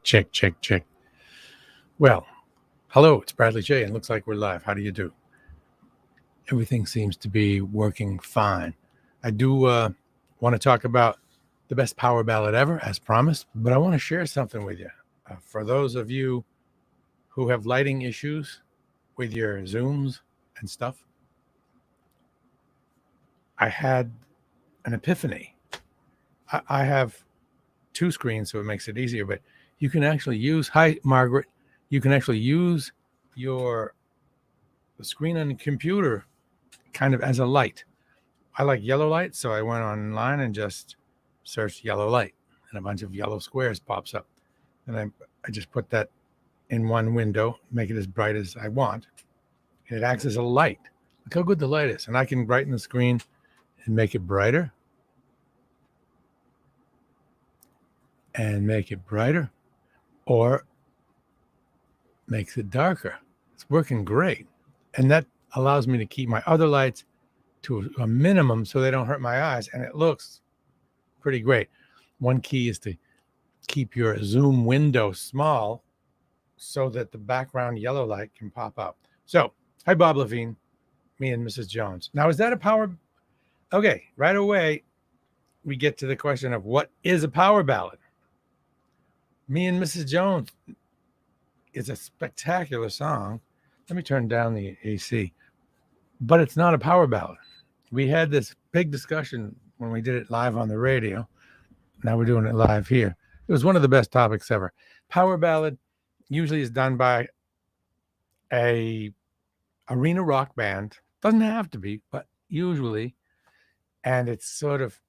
Check, check, check. Well, hello, it's Bradley J, and looks like we're live. How do you do? Everything seems to be working fine. I do want to talk about the best power ballad ever, as promised, but I want to share something with you. For those of you who have lighting issues with your Zooms and stuff, I had an epiphany. I have two screens, so it makes it easier, but you can actually use, hi, Margaret, you can actually use the screen on the computer kind of as a light. I like yellow light, so I went online and just searched yellow light, and a bunch of yellow squares pops up. And I just put that in one window, make it as bright as I want, and it acts as a light. Look how good the light is. And I can brighten the screen and make it brighter and make it brighter, or makes it darker. It's working great. And that allows me to keep my other lights to a minimum so they don't hurt my eyes, and it looks pretty great. One key is to keep your Zoom window small so that the background yellow light can pop up. So, hi, Bob Levine, me and Mrs. Jones. Now, is that a power? Okay, right away, we get to the question of what is a power ballad? Me and Mrs. Jones is a spectacular song. Let me turn down the AC. But it's not a power ballad. We had this big discussion when we did it live on the radio. Now we're doing it live here. It was one of the best topics ever. Power ballad usually is done by a arena rock band. Doesn't have to be, but usually. And it's sort of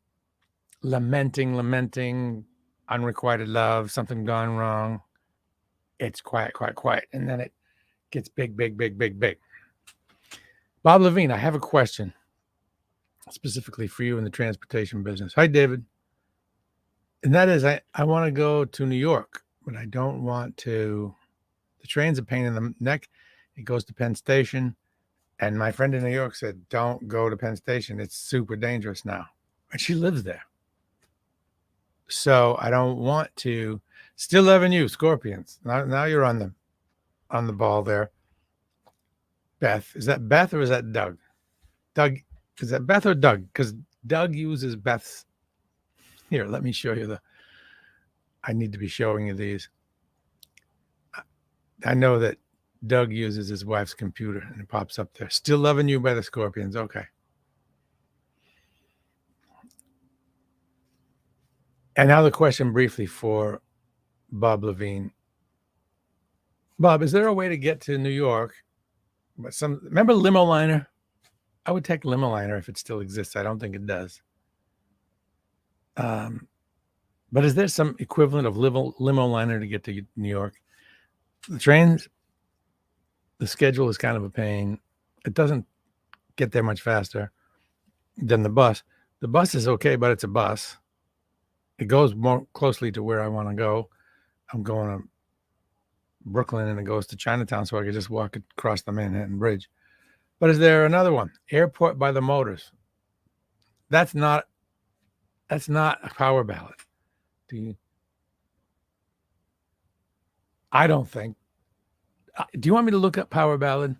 lamenting unrequited love, something gone wrong. It's quiet. And then it gets big. Bob Levine, I have a question specifically for you in the transportation business. Hi, David. And that is, I want to go to New York, but I don't want to. The train's a pain in the neck. It goes to Penn Station. And my friend in New York said, don't go to Penn Station. It's super dangerous now. And she lives there. So I don't want to. Still loving you, Scorpions. Now you're on the ball there. Beth. Is that Beth or is that Doug? Doug, is that Beth or Doug? Because Doug uses Beth's. Here, let me show you I need to be showing you these. I know that Doug uses his wife's computer and it pops up there. Still loving you by the Scorpions. Okay. And now the question briefly for Bob Levine. Bob, is there a way to get to New York? But remember Limo Liner? I would take Limo Liner if it still exists. I don't think it does. But is there some equivalent of Limo Liner to get to New York? The trains, the schedule is kind of a pain. It doesn't get there much faster than the bus. The bus is okay, but it's a bus. It goes more closely to where I want to go. I'm going to Brooklyn and it goes to Chinatown, so I could just walk across the Manhattan Bridge. But is there another one? Airport by the Motors. That's not a power ballad. I don't think. Do you want me to look up power ballad?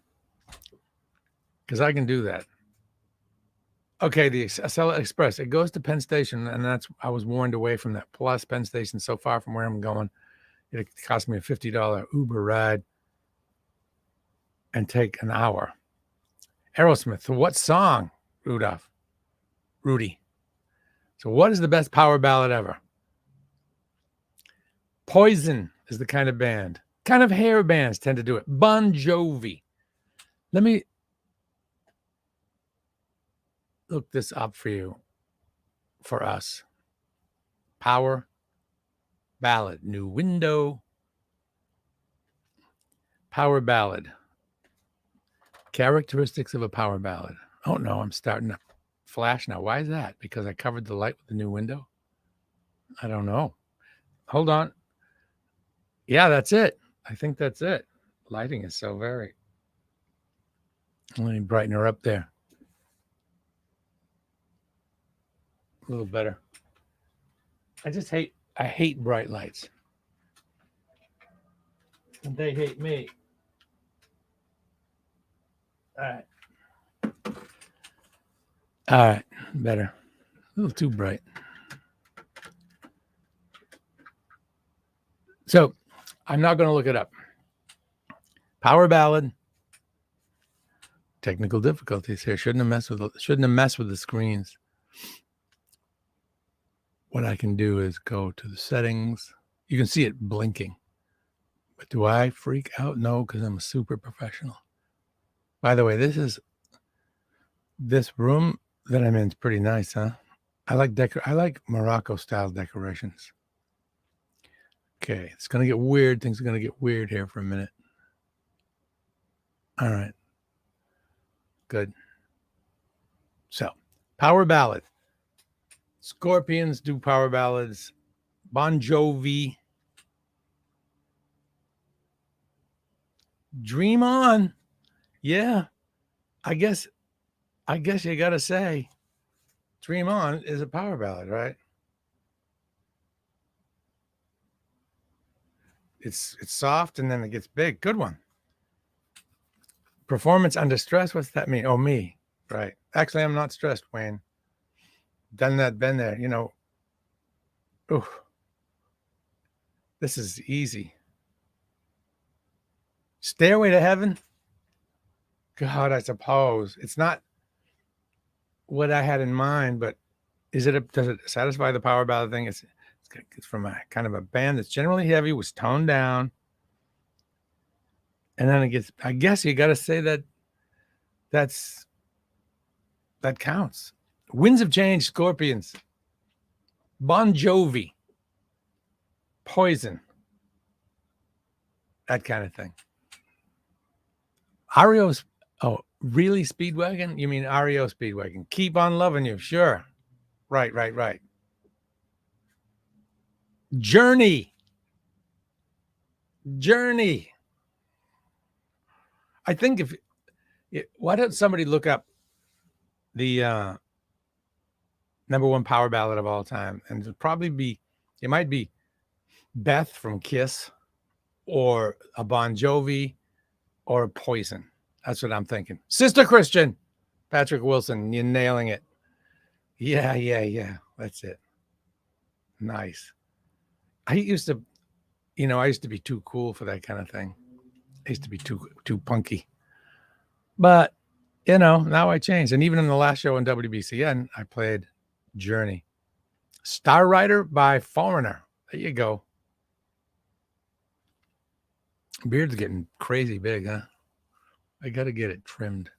Because I can do that. Okay, the Acela Express. It goes to Penn Station, and I was warned away from that. Plus, Penn Station's so far from where I'm going, it cost me a $50 Uber ride and take an hour. Aerosmith. So what song, Rudy? So what is the best power ballad ever? Poison is the kind of hair bands tend to do it. Bon Jovi. Let me look this up for us. Power ballad. New window. Power ballad. Characteristics of a power ballad. Oh no, I'm starting to flash now. Why is that? Because I covered the light with the new window? I don't know. Hold on. Yeah, that's it. I think that's it. Lighting is so very. Let me brighten her up there. A little better. I hate bright lights. and they hate me. All right. All right. Better. A little too bright. So I'm not going to look it up. Power ballad. Technical difficulties here. Shouldn't have messed with the screens. What I can do is go to the settings. You can see it blinking. But do I freak out? No, because I'm a super professional. By the way, this room that I'm in is pretty nice, huh? I like Morocco style decorations. Okay, it's gonna get weird. Things are gonna get weird here for a minute. All right. Good. So, power ballad. Scorpions do power ballads. Bon Jovi. Dream On. Yeah. I guess you got to say Dream On is a power ballad, right? It's soft and then it gets big. Good one. Performance under stress. What's that mean? Oh, me. Right. Actually, I'm not stressed, Wayne. Done that, been there. You know, ooh, this is easy. Stairway to Heaven. God, I suppose it's not what I had in mind, but does it satisfy the power ballad thing? It's from a kind of a band that's generally heavy, was toned down, and then it gets. I guess you got to say that counts. Winds of Change, Scorpions, Bon Jovi, Poison, that kind of thing. REO's, oh, really, Speedwagon? You mean REO Speedwagon? Keep on Loving You, sure. Right. Journey. I think why don't somebody look up the number one power ballad of all time? And it might be Beth from Kiss or a Bon Jovi or a Poison. That's what I'm thinking. Sister Christian, Patrick Wilson, you're nailing it. Yeah. That's it. Nice. I used to be too cool for that kind of thing. I used to be too punky. But, now I changed. And even in the last show in WBCN, I played Journey. Star Rider by Foreigner. There you go. Beard's getting crazy big, huh? I got to get it trimmed.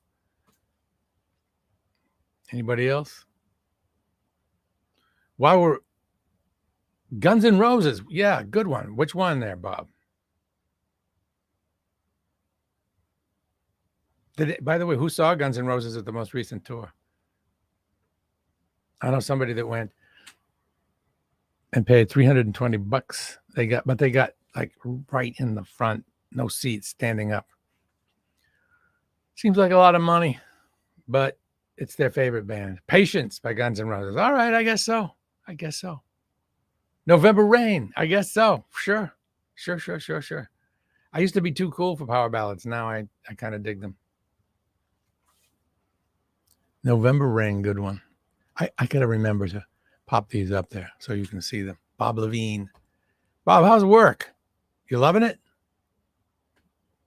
Anybody else? While we're Guns N' Roses. Yeah, good one. Which one there, Bob? By the way, who saw Guns N' Roses at the most recent tour? I know somebody that went and paid $320. They got like right in the front, no seats, standing up. Seems like a lot of money, but it's their favorite band. Patience by Guns N' Roses. All right, I guess so. November Rain. I guess so. Sure. I used to be too cool for power ballads. Now I kind of dig them. November Rain, good one. I got to remember to pop these up there so you can see them. Bob Levine. Bob, how's work? You loving it?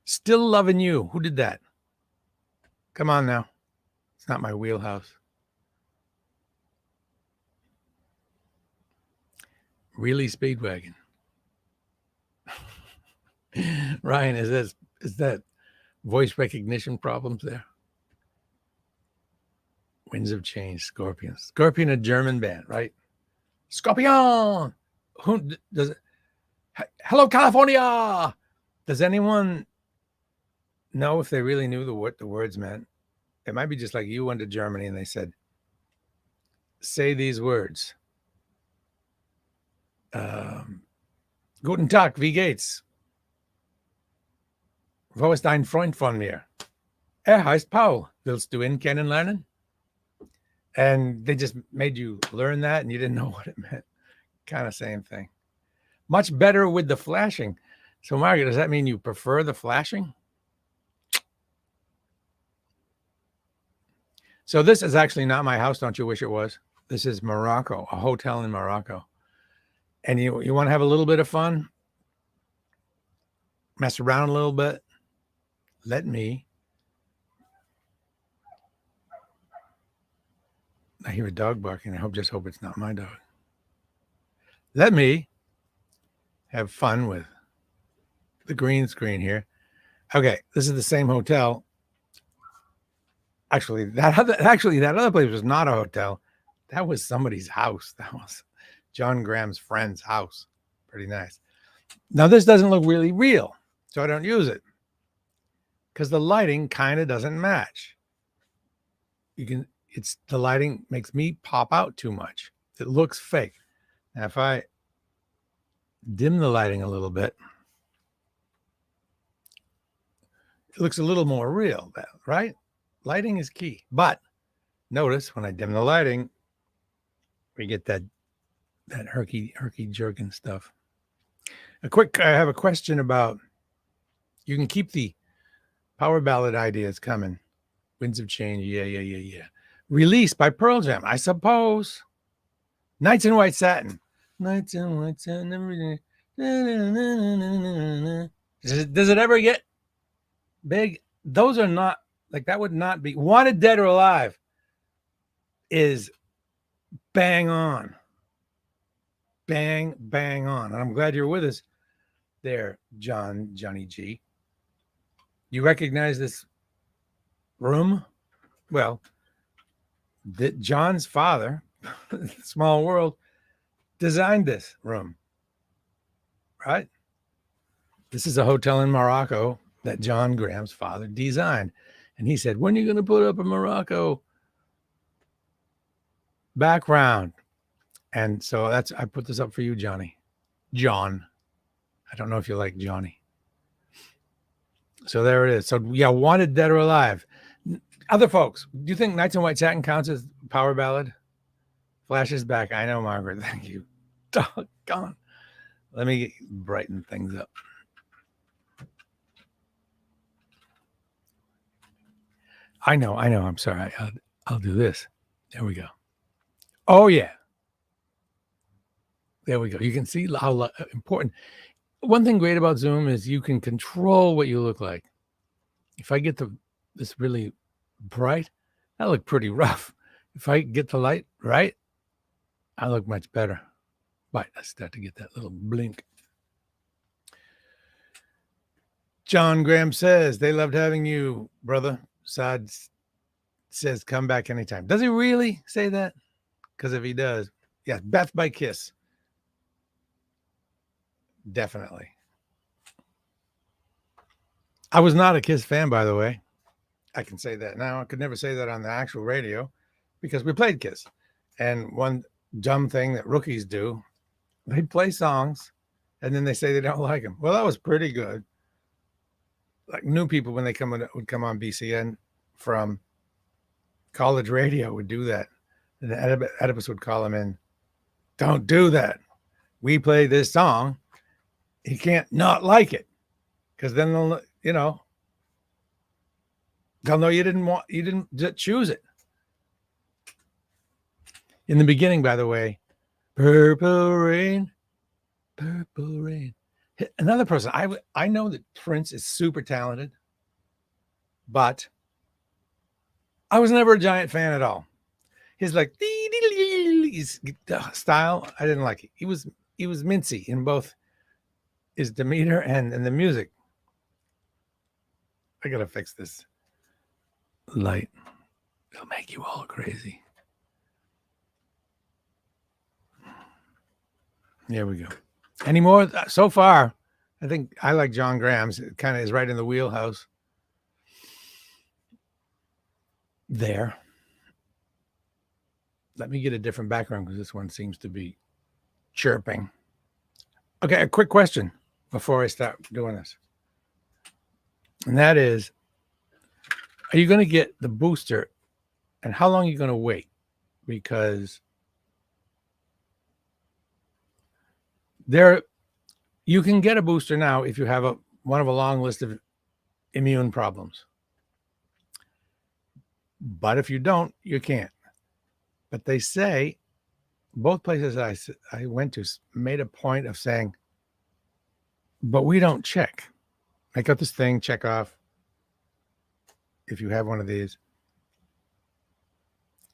Still Loving You. Who did that? Come on now. It's not my wheelhouse. Really, Speedwagon. Ryan, is that voice recognition problems there? Winds of Change, Scorpions. Scorpion, a German band, right? Scorpion. Who does it? Hello, California. Does anyone know if they really knew what the words meant? It might be just like you went to Germany and they said, say these words. Guten Tag, wie geht's? Wo ist ein Freund von mir? Heißt Paul. Willst du ihn kennenlernen? And they just made you learn that and you didn't know what it meant. Kind of same thing. Much better with the flashing. So, Margaret, does that mean you prefer the flashing? So this is actually not my house. Don't you wish it was? This is Morocco, a hotel in Morocco. And you want to have a little bit of fun, mess around a little bit. Let me. I hear a dog barking. Just hope it's not my dog. Let me have fun with the green screen here. Okay, this is the same hotel. Actually, that other place was not a hotel. That was somebody's house. That was John Graham's friend's house. Pretty nice. Now, this doesn't look really real, so I don't use it because the lighting kind of doesn't match. The lighting makes me pop out too much. It looks fake. Now, if I dim the lighting a little bit, it looks a little more real, right? Lighting is key. But notice when I dim the lighting, we get that herky jerkin stuff. I have a question about, you can keep the power ballad ideas coming. Winds of Change, yeah. Released by Pearl Jam, I suppose. Nights in White Satin. Nights in White Satin every day. Does it ever get big? Those are not, like, that would not be. Wanted Dead or Alive is bang on. Bang on. And I'm glad you're with us there, Johnny G. You recognize this room? Well, John's father, Small World, designed this room, right? This is a hotel in Morocco that John Graham's father designed. And he said, when are you going to put up a Morocco background? And so I put this up for you, John. I don't know if you like Johnny. So there it is. So yeah, Wanted Dead or Alive. Other folks, do you think Nights in White Satin counts as power ballad? Flashes back. I know, Margaret. Thank you. Doggone. Let me brighten things up. I know. I'm sorry. I'll do this. There we go. Oh, yeah. There we go. You can see how important. One thing great about Zoom is you can control what you look like. If I get this really bright, I look pretty rough. If I get the light right, I look much better. But I start to get that little blink. John Graham says, they loved having you, brother. Saad says, come back anytime. Does he really say that? Because if he does, yeah, Beth by Kiss. Definitely. I was not a Kiss fan, by the way. I can say that now. I could never say that on the actual radio because we played Kiss. And one dumb thing that rookies do, they play songs and then they say they don't like them. Well, that was pretty good. Like new people, when they would come on BCN from college radio, would do that. And the Oedipus would call them in. Don't do that. We play this song. You can't not like it. Because then they'll know you didn't choose it. In the beginning, by the way, Purple Rain. Another person, I know that Prince is super talented, but I was never a giant fan at all. His style, I didn't like it. He was mincy in both his demeanor and the music. I gotta fix this light. It'll make you all crazy. There we go. Any more? So far, I think I like John Graham's. It kind of is right in the wheelhouse. There. Let me get a different background because this one seems to be chirping. Okay, a quick question before I start doing this. And that is, are you going to get the booster and how long are you going to wait? Because You can get a booster now if you have one of a long list of immune problems. But if you don't, you can't. But they say, both places I went to made a point of saying, but we don't check. Make up this thing, check off. If you have one of these,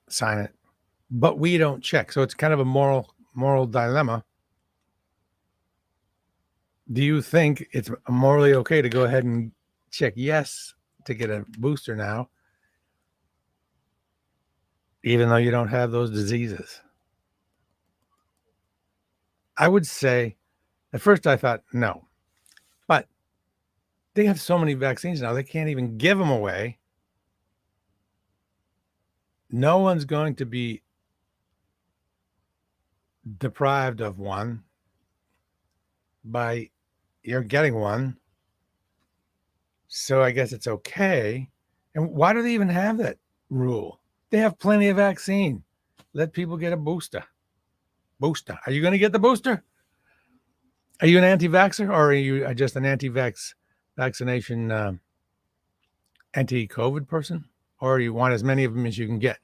sign it. But we don't check. So it's kind of a moral dilemma. Do you think it's morally okay to go ahead and check yes to get a booster now, even though you don't have those diseases? I would say, at first I thought no, but they have so many vaccines now, they can't even give them away. No one's going to be deprived of one by you're getting one. So I guess it's okay. And why do they even have that rule? They have plenty of vaccine. Let people get a booster. Booster. Are you going to get the booster? Are you an anti-vaxxer, or are you just an vaccination, anti-COVID person? Or you want as many of them as you can get?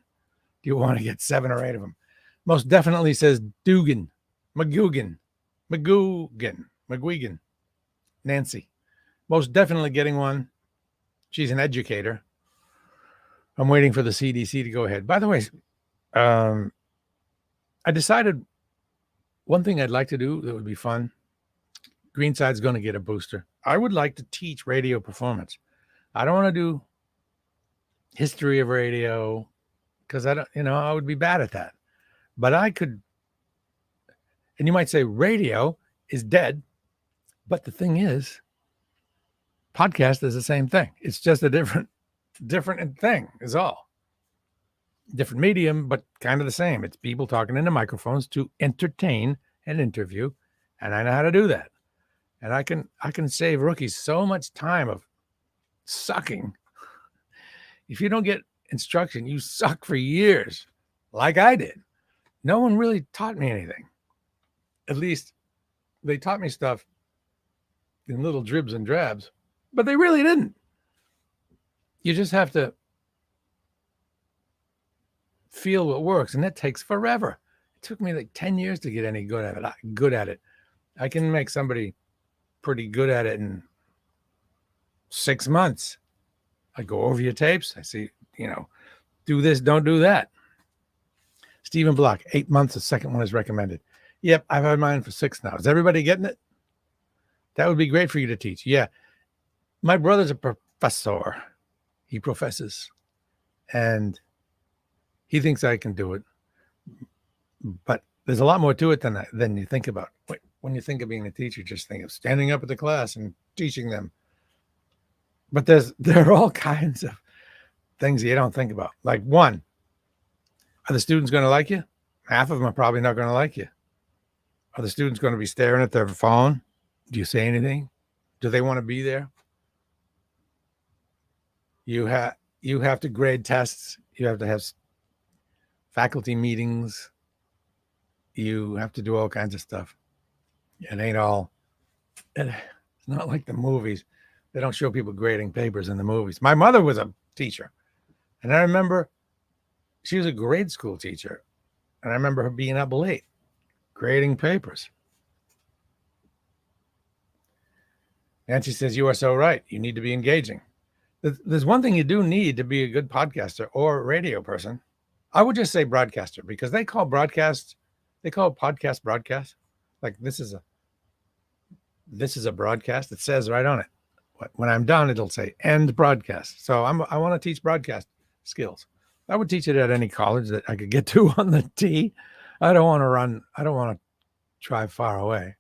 Do you want to get 7 or 8 of them? Most definitely says Dugan, McGugan, Nancy. Most definitely getting one. She's an educator. I'm waiting for the CDC to go ahead. By the way, I decided one thing I'd like to do that would be fun. Greenside's going to get a booster. I would like to teach radio performance. I don't want to do history of radio because I would be bad at that. But I could, and you might say radio is dead, but the thing is, podcast is the same thing. It's just a different thing is all. Different medium, but kind of the same. It's people talking into microphones to entertain and interview, and I know how to do that. And I can save rookies so much time of sucking. If you don't get instruction, you suck for years, like I did. No one really taught me anything. At least they taught me stuff in little dribs and drabs, but they really didn't. You just have to feel what works, and that takes forever. It took me like 10 years to get any good at it. I can make somebody pretty good at it in 6 months. I go over your tapes. I see, do this, don't do that. Stephen Block, 8 months. The second one is recommended. Yep, I've had mine for 6 now. Is everybody getting it? That would be great for you to teach. Yeah. My brother's a professor. He professes. And he thinks I can do it. But there's a lot more to it than you think about. When you think of being a teacher, just think of standing up at the class and teaching them. But there are all kinds of things you don't think about. Like, one, are the students going to like you? Half of them are probably not going to like you. Are the students going to be staring at their phone? Do you say anything? Do they want to be there? You have to grade tests. You have to have faculty meetings. You have to do all kinds of stuff. It's not like the movies. They don't show people grading papers in the movies. My mother was a teacher, and I remember she was a grade school teacher, and I remember her being up late grading papers. And she says, "You are so right. You need to be engaging." There's one thing you do need to be a good podcaster or radio person. I would just say broadcaster, because they call podcast broadcast. Like this is a broadcast. It says right on it. When I'm done, it'll say end broadcast. So I want to teach broadcast skills. I would teach it at any college that I could get to on the T. I don't want to drive far away.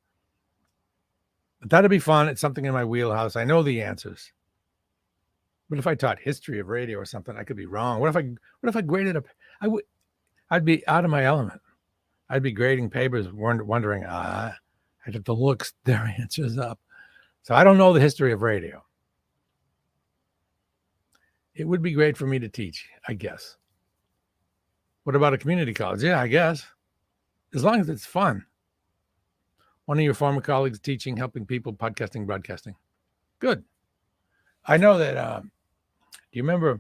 But that'd be fun. It's something in my wheelhouse. I know the answers. But if I taught history of radio or something, I could be wrong. What if I graded I'd be out of my element. I'd be grading papers, wondering, I'd have to look their answers up. So I don't know the history of radio. It would be great for me to teach, I guess. What about a community college? Yeah, I guess. As long as it's fun. One of your former colleagues teaching, helping people, podcasting, broadcasting. Good. I know that. Do you remember?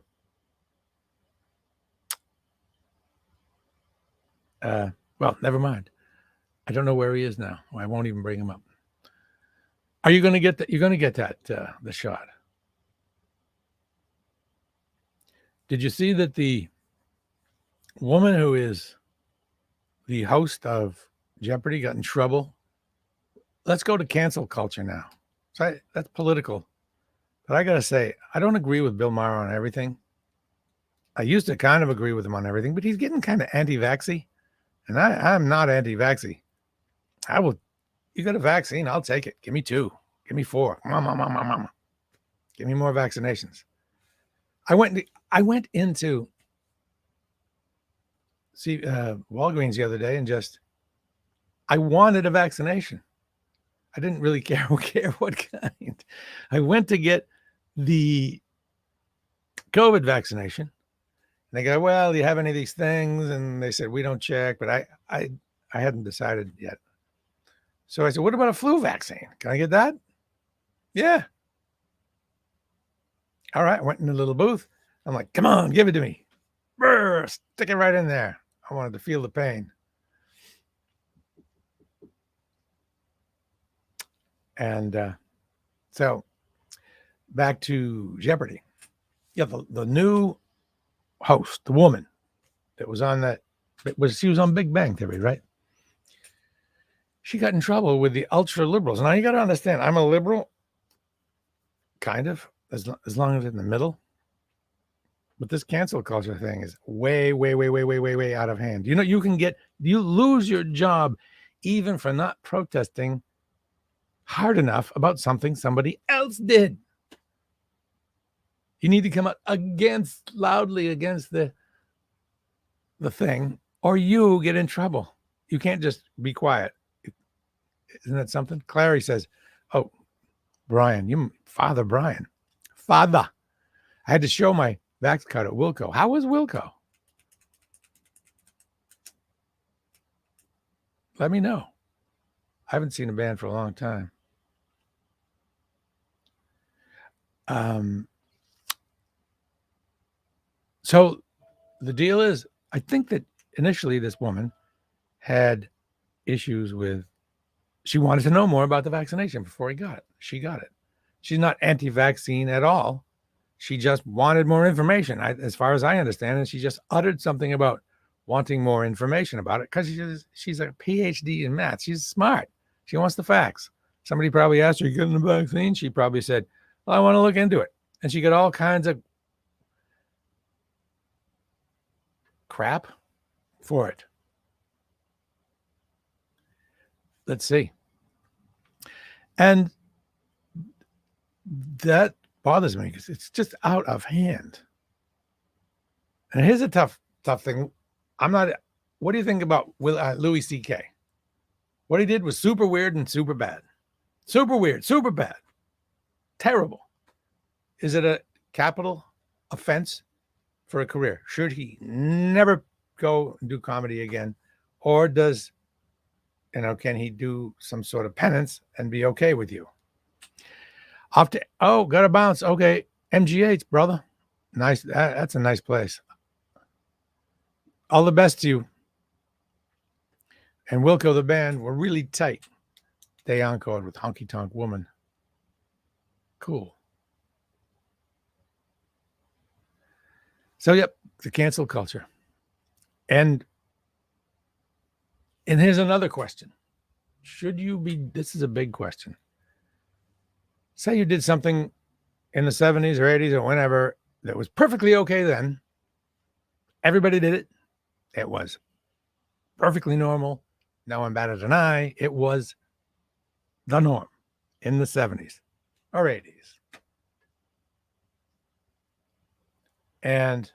Well, never mind. I don't know where he is now. I won't even bring him up. Are you going to get that? You're going to get that, the shot. Did you see that the woman who is the host of Jeopardy got in trouble? Let's go to cancel culture now. So that's political. But I got to say, I don't agree with Bill Maher on everything. I used to kind of agree with him on everything, but he's getting kind of anti-vaxxy. And I'm not anti-vaxxy. You got a vaccine, I'll take it. Give me 2. Give me 4. Mama. Give me more vaccinations. I went into see Walgreens the other day and I wanted a vaccination. I didn't really care what kind. I went to get the COVID vaccination. And they go, well, do you have any of these things? And they said, we don't check, but I hadn't decided yet. So I said, what about a flu vaccine? Can I get that? Yeah. All right. I went in the little booth. I'm like, come on, give it to me. Brr, stick it right in there. I wanted to feel the pain. And so back to Jeopardy. Yeah, the new host, the woman that was on she was on Big Bang Theory, right? She got in trouble with the ultra liberals. Now you got to understand, I'm a liberal, kind of, as long as it's in the middle. But this cancel culture thing is way out of hand. You know, you lose your job even for not protesting hard enough about something somebody else did. You need to come out loudly against the thing, or you get in trouble. You can't just be quiet. Isn't that something? Clary says, oh, Brian, Father Brian. Father. I had to show my vax card at Wilco. How was Wilco? Let me know. I haven't seen a band for a long time. So the deal is, I think that initially this woman had issues with, she wanted to know more about the vaccination before she got it. She's not anti-vaccine at all. She just wanted more information. As far as I understand it, she just uttered something about wanting more information about it because she's a PhD in math. She's smart. She wants the facts. Somebody probably asked her, you getting the vaccine? She probably said, well, I want to look into it. And she got all kinds of crap for it. Let's see. And that bothers me because it's just out of hand. And here's a tough thing. What do you think about Louis C.K.? What he did was super weird and super bad. Super weird, super bad. Terrible. Is it a capital offense for a career? Should he never go and do comedy again? Or can he do some sort of penance and be okay with you? Got to bounce. Okay. MGH, brother. Nice. That's a nice place. All the best to you. And Wilco, the band, were really tight. They encored with Honky Tonk Woman. Cool. So, yep, the cancel culture. And here's another question. This is a big question. Say you did something in the 70s or 80s or whenever that was perfectly okay then. Everybody did it. It was perfectly normal. No one batted an eye. It was the norm in the 70s or 80s. And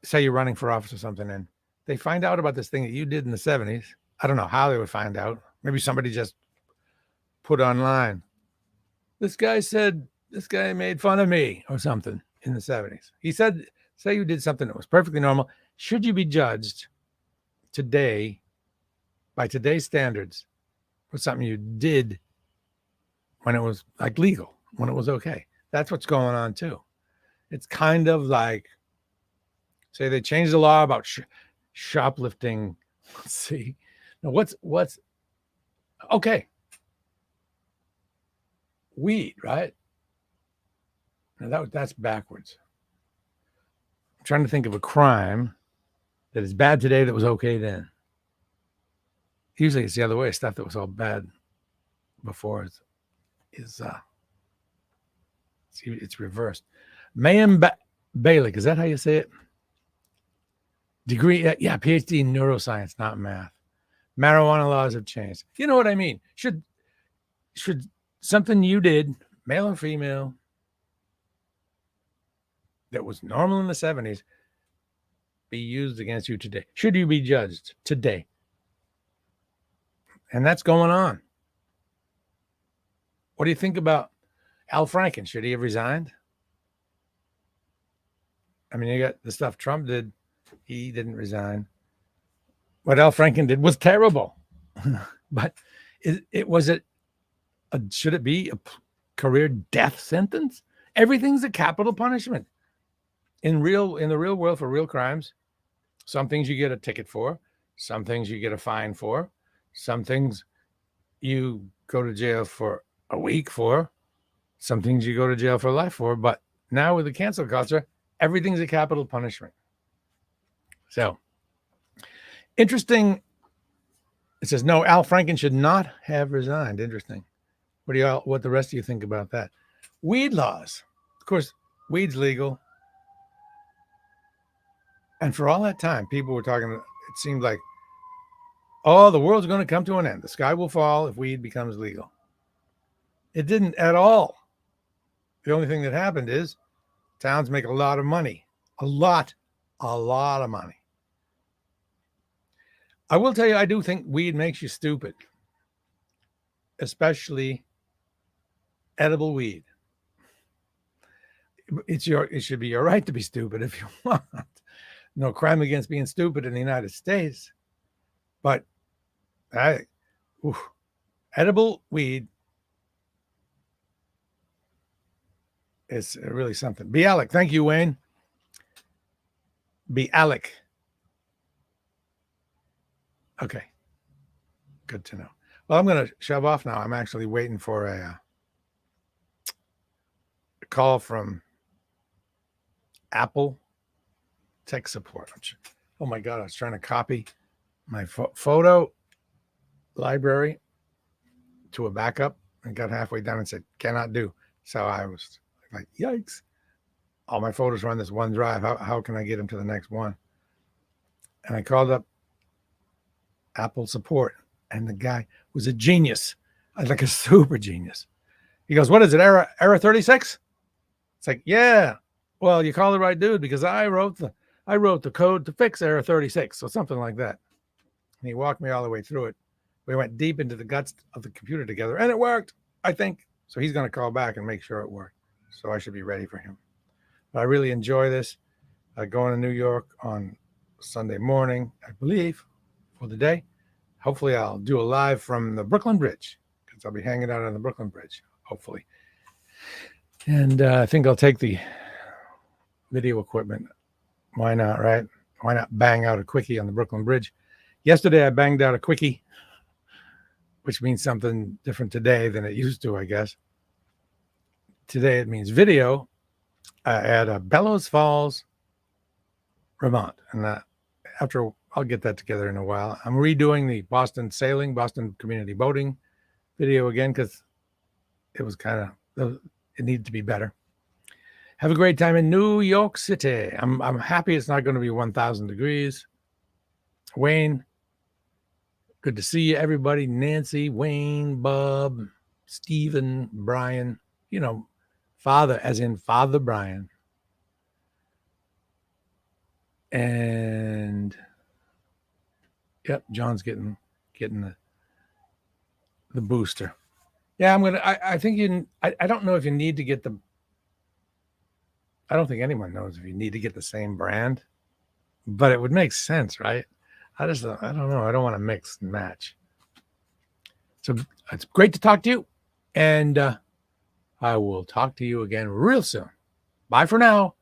say you're running for office or something, and they find out about this thing that you did in the 70s. I don't know how they would find out. Maybe somebody just put online, this guy made fun of me or something in the 70s. He said, say you did something that was perfectly normal. Should you be judged today, by today's standards, was something you did when it was like legal, when it was okay. That's what's going on too. It's kind of like, say they changed the law about shoplifting. Let's see. Now what's okay? Weed, right? Now that's backwards. I'm trying to think of a crime that is bad today that was okay then. Usually it's the other way. Stuff that was all bad before is it's reversed. Mayim Balik, is that how you say it? Degree, yeah, PhD in neuroscience, not math. Marijuana laws have changed. You know what I mean? Should something you did, male or female, that was normal in the 70s, be used against you today? Should you be judged today? And that's going on. What do you think about Al Franken? Should he have resigned? I mean, you got the stuff Trump did. He didn't resign. What Al Franken did was terrible. But should it be a career death sentence? Everything's a capital punishment. In the real world, for real crimes, some things you get a ticket for, some things you get a fine for, some things you go to jail for a week for, some things you go to jail for life for. But now with the cancel culture, everything's a capital punishment. So interesting. It says, no, Al Franken should not have resigned. Interesting. What the rest of you think about that? Weed laws. Of course, weed's legal. And for all that time, people were talking, it seemed like, oh, the world's going to come to an end. The sky will fall if weed becomes legal. It didn't at all. The only thing that happened is towns make a lot of money. A lot of money. I will tell you, I do think weed makes you stupid, especially edible weed. It should be your right to be stupid if you want. No crime against being stupid in the United States, but edible weed is really something. Bialik, thank you, Wayne. Bialik. Okay, good to know. Well, I'm going to shove off now. I'm actually waiting for a call from Apple tech support. Oh my God, I was trying to copy my photo library to a backup and got halfway down and said, cannot do. So I was like, yikes. All my photos are on this one drive. How can I get them to the next one? And I called up Apple support, and the guy was a genius, like a super genius. He goes, what is it, error 36? It's like, yeah, well, you call the right dude because I wrote the code to fix error 36, or something like that. And he walked me all the way through it. We went deep into the guts of the computer together, and it worked, I think. So he's going to call back and make sure it worked. So I should be ready for him. But I really enjoy this. Going to New York on Sunday morning, I believe, for the day. Hopefully I'll do a live from the Brooklyn Bridge, because I'll be hanging out on the Brooklyn Bridge, hopefully. And I think I'll take the video equipment. Why not, right? Why not bang out a quickie on the Brooklyn Bridge? Yesterday I banged out a quickie, which means something different today than it used to, I guess. Today it means video at Bellows Falls, Vermont. And I'll get that together in a while. I'm redoing the Boston community boating video again, because it was it needed to be better. Have a great time in New York City. I'm happy it's not going to be 1,000 degrees. Wayne, good to see you, everybody. Nancy, Wayne, Bob, Stephen, Brian, Father, as in Father Brian. And yep, John's getting the booster. Yeah, I think I don't know if you need to get I don't think anyone knows if you need to get the same brand, but it would make sense, right? I don't know. I don't want to mix and match. So it's great to talk to you. And I will talk to you again real soon. Bye for now.